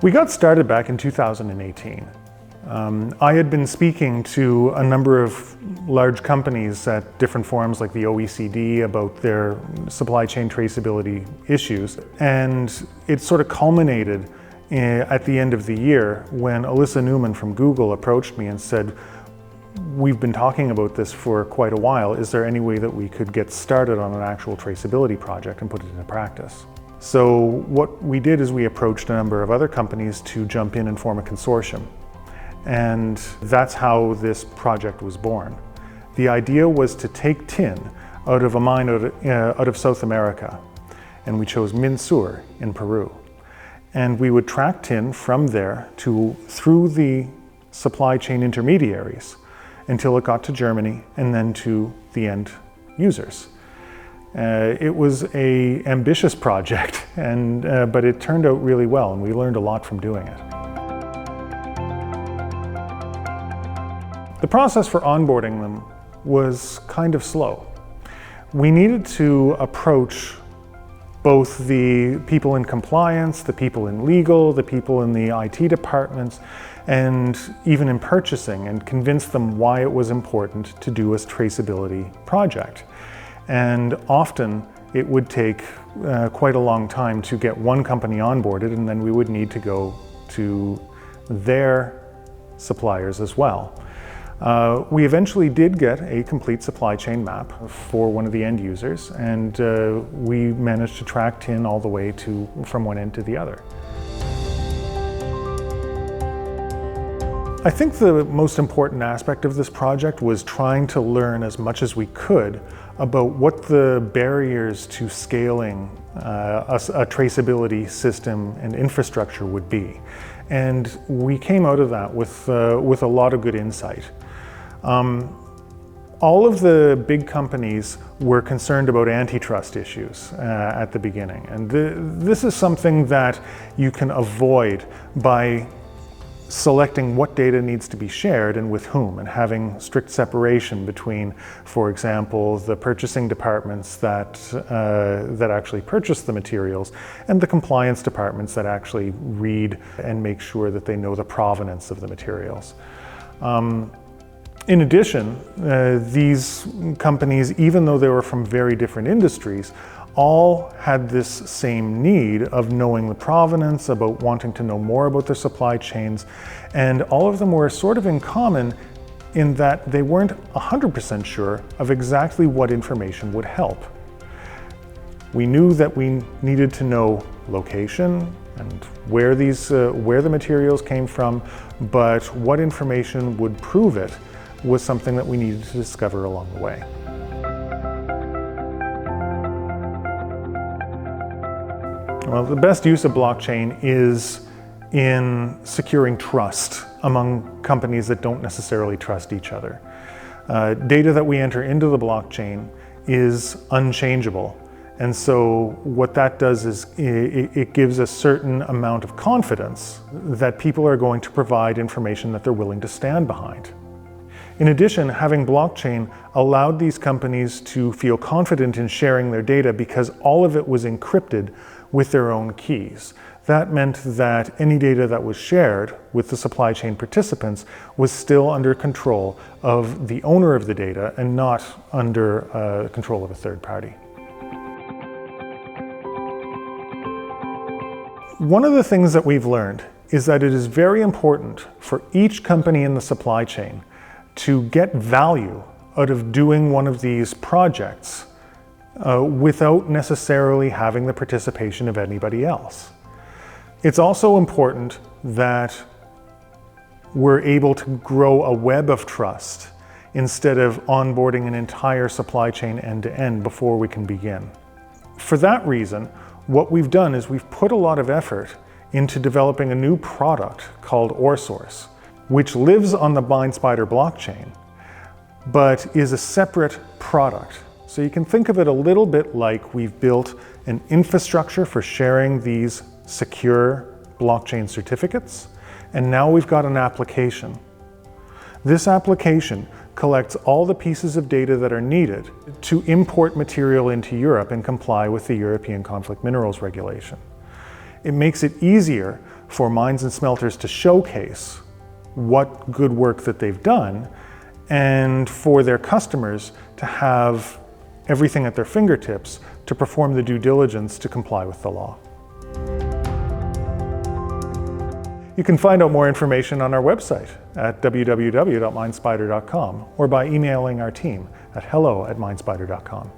We got started back in 2018. I had been speaking to a number of large companies at different forums like the OECD about their supply chain traceability issues, and it sort of culminated at the end of the year when Alyssa Newman from Google approached me and said, "We've been talking about this for quite a while. Is there any way that we could get started on an actual traceability project and put it into practice?" So what we did is we approached a number of other companies to jump in and form a consortium. And that's how this project was born. The idea was to take tin out of a mine out of South America, and we chose Minsur in Peru. And we would track tin from there through the supply chain intermediaries until it got to Germany and then to the end users. It was an ambitious project, but it turned out really well, and we learned a lot from doing it. The process for onboarding them was kind of slow. We needed to approach both the people in compliance, the people in legal, the people in the IT departments, and even in purchasing, and convince them why it was important to do a traceability project. And often it would take quite a long time to get one company onboarded, and then we would need to go to their suppliers as well. We eventually did get a complete supply chain map for one of the end users, and we managed to track tin all the way from one end to the other. I think the most important aspect of this project was trying to learn as much as we could about what the barriers to scaling a traceability system and infrastructure would be. And we came out of that with a lot of good insight. All of the big companies were concerned about antitrust issues at the beginning. And this is something that you can avoid by selecting what data needs to be shared and with whom, and having strict separation between, for example, the purchasing departments that actually purchase the materials and the compliance departments that actually read and make sure that they know the provenance of the materials. In addition, these companies, even though they were from very different industries, all had this same need of knowing the provenance, about wanting to know more about their supply chains, and all of them were sort of in common in that they weren't 100% sure of exactly what information would help. We knew that we needed to know location and where the materials came from, but what information would prove it was something that we needed to discover along the way. Well, the best use of blockchain is in securing trust among companies that don't necessarily trust each other. Data that we enter into the blockchain is unchangeable. And so what that does is it gives a certain amount of confidence that people are going to provide information that they're willing to stand behind. In addition, having blockchain allowed these companies to feel confident in sharing their data because all of it was encrypted with their own keys. That meant that any data that was shared with the supply chain participants was still under control of the owner of the data and not under control of a third party. One of the things that we've learned is that it is very important for each company in the supply chain to get value out of doing one of these projects without necessarily having the participation of anybody else. It's also important that we're able to grow a web of trust instead of onboarding an entire supply chain end-to-end before we can begin. For that reason, what we've done is we've put a lot of effort into developing a new product called OreSource, which lives on the Minespider blockchain, but is a separate product. So you can think of it a little bit like we've built an infrastructure for sharing these secure blockchain certificates, and now we've got an application. This application collects all the pieces of data that are needed to import material into Europe and comply with the European Conflict Minerals Regulation. It makes it easier for mines and smelters to showcase what good work that they've done, and for their customers to have everything at their fingertips to perform the due diligence to comply with the law. You can find out more information on our website at www.minespider.com or by emailing our team at hello@minespider.com.